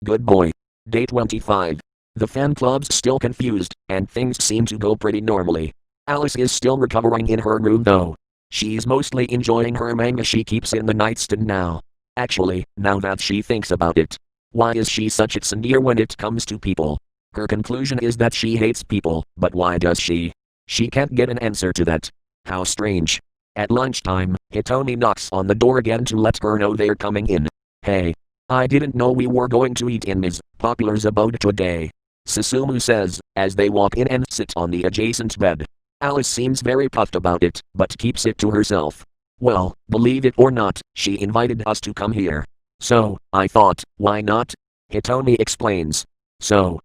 Good boy. Day 25. The fan club's still confused, and things seem to go pretty normally. Alice is still recovering in her room though. She's mostly enjoying her manga she keeps in the nightstand now. Actually, now that she thinks about it, why is she such a sincere when it comes to people? Her conclusion is that she hates people, but why does she? She can't get an answer to that. How strange. At lunchtime, Hitomi knocks on the door again to let her know they're coming in. Hey. I didn't know we were going to eat in Ms. Popular's abode today, Susumu says, as they walk in and sit on the adjacent bed. Alice seems very puffed about it, but keeps it to herself. Well, believe it or not, she invited us to come here. So, I thought, why not? Hitomi explains. So,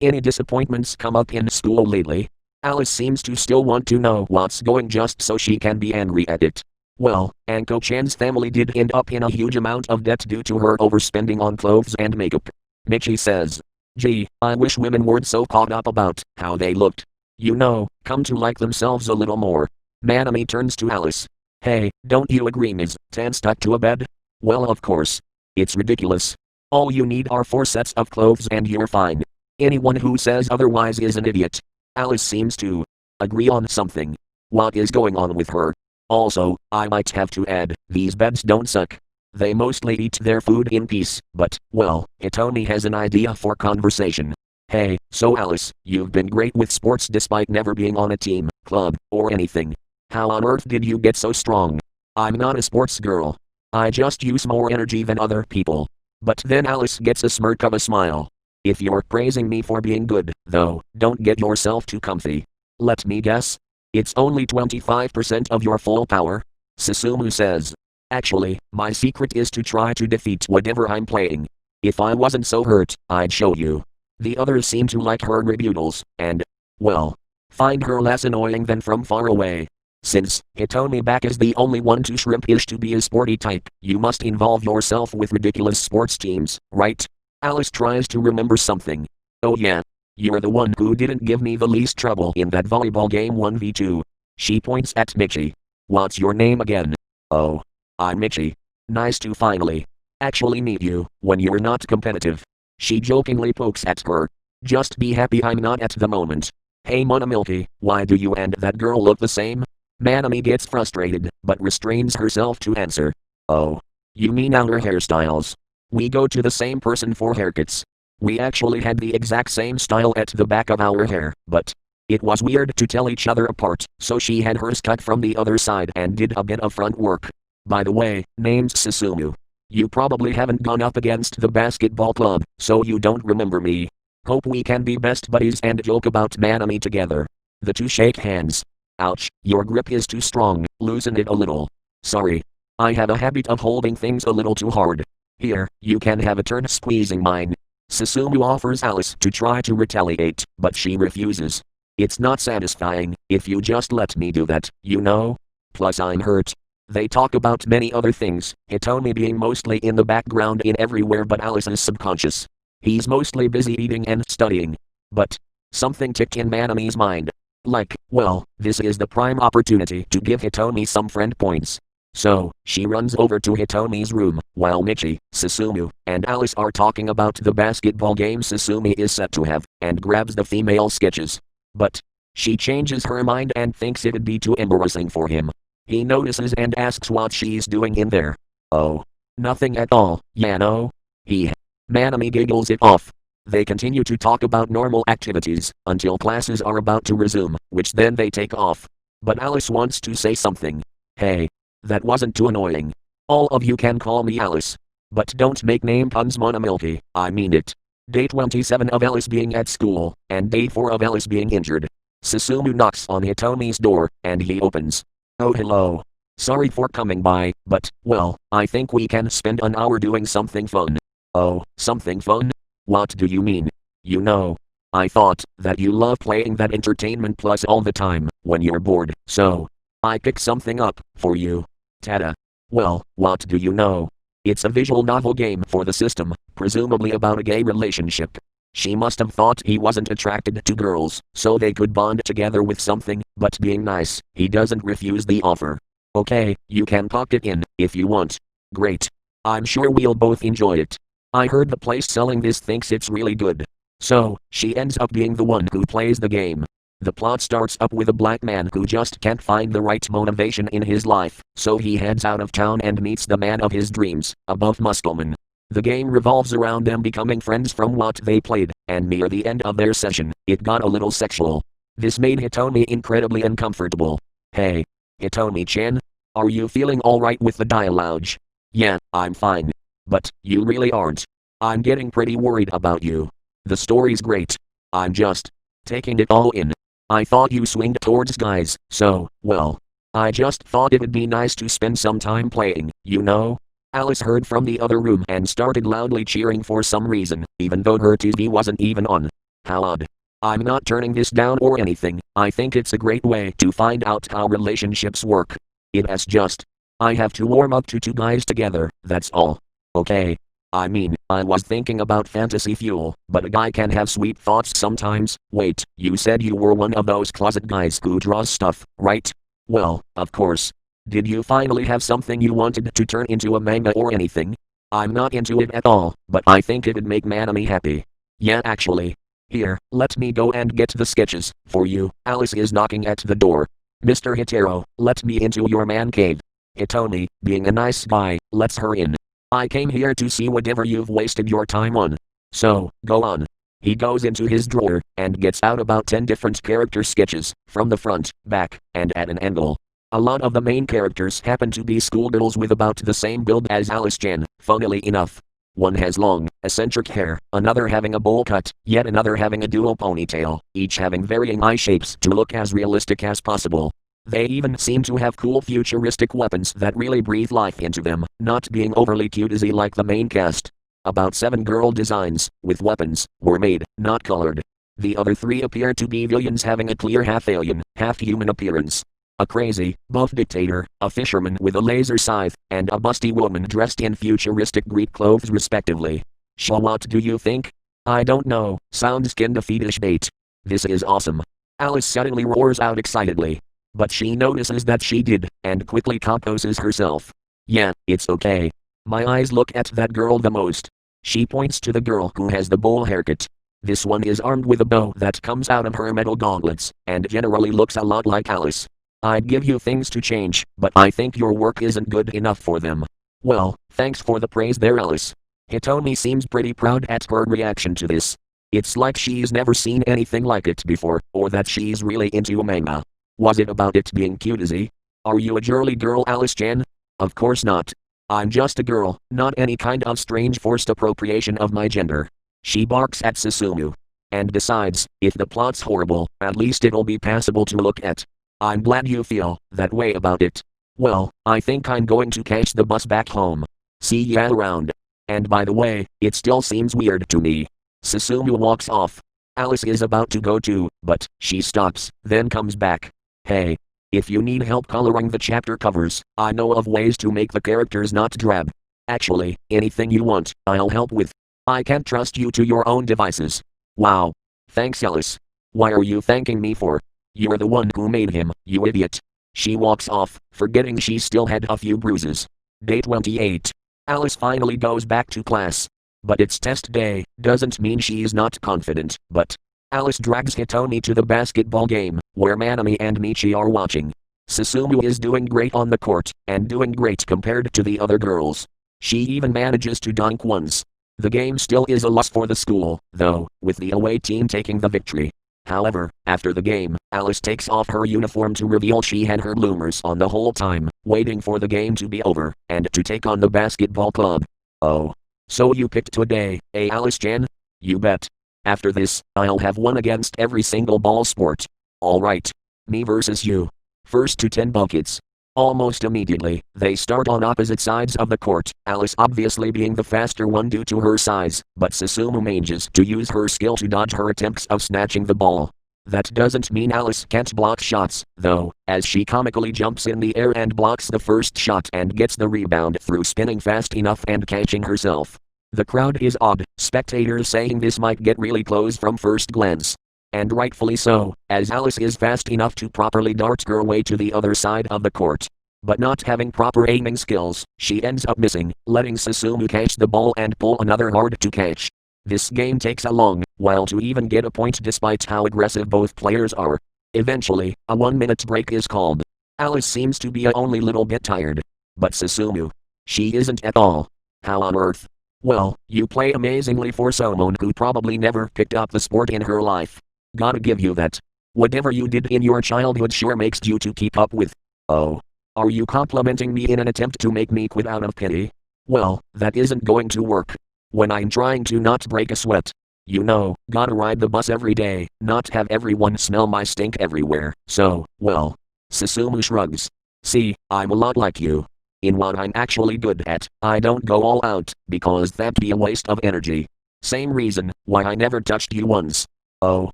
any disappointments come up in school lately? Alice seems to still want to know what's going just so she can be angry at it. Well, Anko-chan's family did end up in a huge amount of debt due to her overspending on clothes and makeup. Michi says. Gee, I wish women weren't so caught up about how they looked. You know, come to like themselves a little more. Manami turns to Alice. Hey, don't you agree, Ms. Tan stuck to a bed? Well, of course. It's ridiculous. All you need are 4 sets of clothes and you're fine. Anyone who says otherwise is an idiot. Alice seems to agree on something. What is going on with her? Also, I might have to add, these beds don't suck. They mostly eat their food in peace, but, well, Hitomi has an idea for conversation. Hey, so Alice, you've been great with sports despite never being on a team, club, or anything. How on earth did you get so strong? I'm not a sports girl. I just use more energy than other people. But then Alice gets a smirk of a smile. If you're praising me for being good, though, don't get yourself too comfy. Let me guess. It's only 25% of your full power? Susumu says. Actually, my secret is to try to defeat whatever I'm playing. If I wasn't so hurt, I'd show you. The others seem to like her rebutals, and, well, find her less annoying than from far away. Since Hitomi back is the only one too shrimpish to be a sporty type, you must involve yourself with ridiculous sports teams, right? Alice tries to remember something. Oh yeah. You're the one who didn't give me the least trouble in that volleyball game 1v2. She points at Michi. What's your name again? Oh. I'm Michi. Nice to finally actually meet you, when you're not competitive. She jokingly pokes at her. Just be happy I'm not at the moment. Hey Monamilky, why do you and that girl look the same? Manami gets frustrated, but restrains herself to answer. Oh. You mean our hairstyles? We go to the same person for haircuts. We actually had the exact same style at the back of our hair, but it was weird to tell each other apart, so she had hers cut from the other side and did a bit of front work. By the way, name's Susumu. You probably haven't gone up against the basketball club, so you don't remember me. Hope we can be best buddies and joke about Manami together. The two shake hands. Ouch, your grip is too strong, loosen it a little. Sorry. I have a habit of holding things a little too hard. Here, you can have a turn squeezing mine. Susumu offers Alice to try to retaliate, but she refuses. It's not satisfying, if you just let me do that, you know? Plus I'm hurt. They talk about many other things, Hitomi being mostly in the background in everywhere but Alice is subconscious. He's mostly busy eating and studying. But something ticked in Manami's mind. Like, well, this is the prime opportunity to give Hitomi some friend points. So, she runs over to Hitomi's room, while Michi, Susumu, and Alice are talking about the basketball game Susumi is set to have, and grabs the female sketches. But she changes her mind and thinks it'd be too embarrassing for him. He notices and asks what she's doing in there. Oh. Nothing at all, no. Manami giggles it off. They continue to talk about normal activities, until classes are about to resume, which then they take off. But Alice wants to say something. Hey. That wasn't too annoying. All of you can call me Alice. But don't make name puns Monamilky, I mean it. Day 27 of Alice being at school, and day 4 of Alice being injured. Susumu knocks on Hitomi's door, and he opens. Oh hello. Sorry for coming by, but, well, I think we can spend an hour doing something fun. Oh, something fun? What do you mean? You know. I thought that you love playing that Entertainment Plus all the time, when you're bored, so I picked something up for you. Tada. Well, what do you know? It's a visual novel game for the system, presumably about a gay relationship. She must have thought he wasn't attracted to girls, so they could bond together with something, but being nice, he doesn't refuse the offer. Okay, you can pocket in, if you want. Great. I'm sure we'll both enjoy it. I heard the place selling this thinks it's really good. So, she ends up being the one who plays the game. The plot starts up with a black man who just can't find the right motivation in his life, so he heads out of town and meets the man of his dreams, a buff muscleman. The game revolves around them becoming friends from what they played, and near the end of their session, it got a little sexual. This made Hitomi incredibly uncomfortable. Hey, Hitomi-chan? Are you feeling alright with the dialogue? Yeah, I'm fine. But, you really aren't. I'm getting pretty worried about you. The story's great. I'm just taking it all in. I thought you swinged towards guys, so, well. I just thought it'd be nice to spend some time playing, you know? Alice heard from the other room and started loudly cheering for some reason, even though her TV wasn't even on. How odd. I'm not turning this down or anything, I think it's a great way to find out how relationships work. It's just, I have to warm up to two guys together, that's all. Okay. I mean, I was thinking about fantasy fuel, but a guy can have sweet thoughts sometimes. Wait, you said you were one of those closet guys who draws stuff, right? Well, of course. Did you finally have something you wanted to turn into a manga or anything? I'm not into it at all, but I think it'd make Manami happy. Yeah, actually. Here, let me go and get the sketches, for you. Alice is knocking at the door. Mr. Hitaro, let me into your man cave. Hitomi, being a nice guy, lets her in. I came here to see whatever you've wasted your time on. So, go on. He goes into his drawer, and gets out about 10 different character sketches, from the front, back, and at an angle. A lot of the main characters happen to be schoolgirls with about the same build as Alice-chan, funnily enough. One has long, eccentric hair, another having a bowl cut, yet another having a dual ponytail, each having varying eye shapes to look as realistic as possible. They even seem to have cool futuristic weapons that really breathe life into them, not being overly cutesy like the main cast. About 7 girl designs, with weapons, were made, not colored. The other 3 appear to be villains having a clear half-alien, half-human appearance. A crazy, buff dictator, a fisherman with a laser scythe, and a busty woman dressed in futuristic Greek clothes respectively. What do you think? I don't know, sounds kinda fetish bait. This is awesome. Alice suddenly roars out excitedly. But she notices that she did, and quickly composes herself. Yeah, it's okay. My eyes look at that girl the most. She points to the girl who has the bowl haircut. This one is armed with a bow that comes out of her metal gauntlets, and generally looks a lot like Alice. I'd give you things to change, but I think your work isn't good enough for them. Well, thanks for the praise there, Alice. Hitomi seems pretty proud at her reaction to this. It's like she's never seen anything like it before, or that she's really into a manga. Was it about it being cutesy? Are you a girly girl, Alice-chan? Of course not. I'm just a girl, not any kind of strange forced appropriation of my gender. She barks at Susumu. And besides, if the plot's horrible, at least it'll be passable to look at. I'm glad you feel that way about it. Well, I think I'm going to catch the bus back home. See ya around. And by the way, it still seems weird to me. Susumu walks off. Alice is about to go too, but she stops, then comes back. Hey. If you need help coloring the chapter covers, I know of ways to make the characters not drab. Actually, anything you want, I'll help with. I can't trust you to your own devices. Wow. Thanks, Alice. Why are you thanking me for? You're the one who made him, you idiot. She walks off, forgetting she still had a few bruises. Day 28. Alice finally goes back to class. But it's test day, doesn't mean she's not confident, but Alice drags Hitomi to the basketball game, where Manami and Michi are watching. Susumu is doing great on the court, and doing great compared to the other girls. She even manages to dunk once. The game still is a loss for the school, though, with the away team taking the victory. However, after the game, Alice takes off her uniform to reveal she had her bloomers on the whole time, waiting for the game to be over, and to take on the basketball club. Oh. So you picked today, eh, Alice-chan? You bet. After this, I'll have one against every single ball sport. Alright. Me versus you. First to 10 buckets. Almost immediately, they start on opposite sides of the court, Alice obviously being the faster one due to her size, but Susumu manages to use her skill to dodge her attempts of snatching the ball. That doesn't mean Alice can't block shots, though, as she comically jumps in the air and blocks the first shot and gets the rebound through spinning fast enough and catching herself. The crowd is awed, spectators saying this might get really close from first glance. And rightfully so, as Alice is fast enough to properly dart her way to the other side of the court. But not having proper aiming skills, she ends up missing, letting Susumu catch the ball and pull another hard to catch. This game takes a long while to even get a point despite how aggressive both players are. Eventually, a 1-minute break is called. Alice seems to be a only little bit tired. But Susumu, she isn't at all. How on earth? Well, you play amazingly for someone who probably never picked up the sport in her life. Gotta give you that. Whatever you did in your childhood sure makes you to keep up with. Oh. Are you complimenting me in an attempt to make me quit out of pity? Well, that isn't going to work. When I'm trying to not break a sweat. You know, gotta ride the bus every day, not have everyone smell my stink everywhere, so, well. Susumu shrugs. See, I'm a lot like you. In what I'm actually good at, I don't go all out, because that'd be a waste of energy. Same reason why I never touched you once. Oh,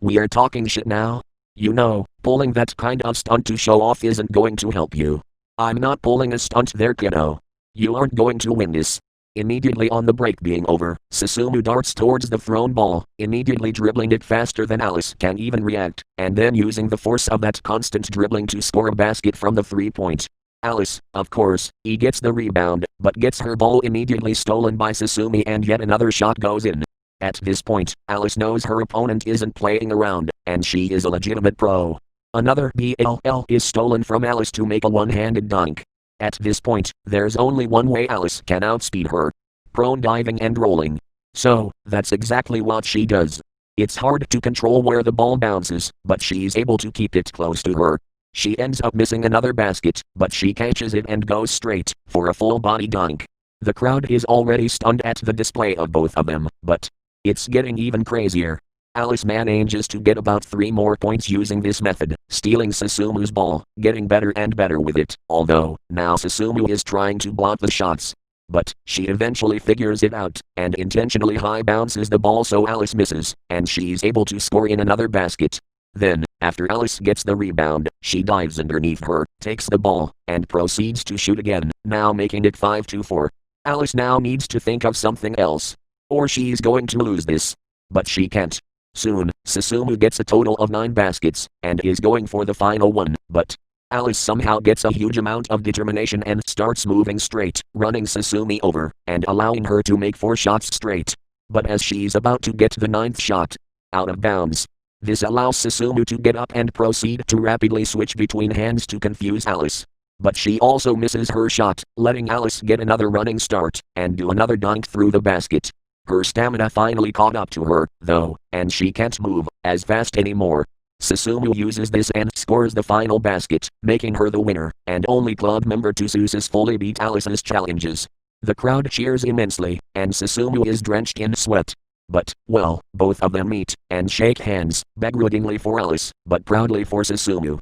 we are talking shit now? You know, pulling that kind of stunt to show off isn't going to help you. I'm not pulling a stunt there, kiddo. You aren't going to win this. Immediately on the break being over, Susumu darts towards the thrown ball, immediately dribbling it faster than Alice can even react, and then using the force of that constant dribbling to score a basket from the 3-point. Alice, of course, gets the rebound, but gets her ball immediately stolen by Susumi and yet another shot goes in. At this point, Alice knows her opponent isn't playing around, and she is a legitimate pro. Another BLL is stolen from Alice to make a one-handed dunk. At this point, there's only one way Alice can outspeed her. Prone diving and rolling. So, that's exactly what she does. It's hard to control where the ball bounces, but she's able to keep it close to her. She ends up missing another basket, but she catches it and goes straight for a full-body dunk. The crowd is already stunned at the display of both of them, but it's getting even crazier. Alice manages to get about 3 more points using this method, stealing Susumu's ball, getting better and better with it, although, now Susumu is trying to block the shots. But, she eventually figures it out, and intentionally high bounces the ball so Alice misses, and she's able to score in another basket. Then, after Alice gets the rebound, she dives underneath her, takes the ball, and proceeds to shoot again, now making it 5-4. Alice now needs to think of something else. Or she's going to lose this. But she can't. Soon, Susumu gets a total of 9 baskets, and is going for the final one, but Alice somehow gets a huge amount of determination and starts moving straight, running Susumi over, and allowing her to make 4 shots straight. But as she's about to get the 9th shot, out of bounds. This allows Susumu to get up and proceed to rapidly switch between hands to confuse Alice. But she also misses her shot, letting Alice get another running start, and do another dunk through the basket. Her stamina finally caught up to her, though, and she can't move as fast anymore. Susumu uses this and scores the final basket, making her the winner, and only club member to successfully beat Alice's challenges. The crowd cheers immensely, and Susumu is drenched in sweat. But, well, both of them meet, and shake hands, begrudgingly for Alice, but proudly for Susumu.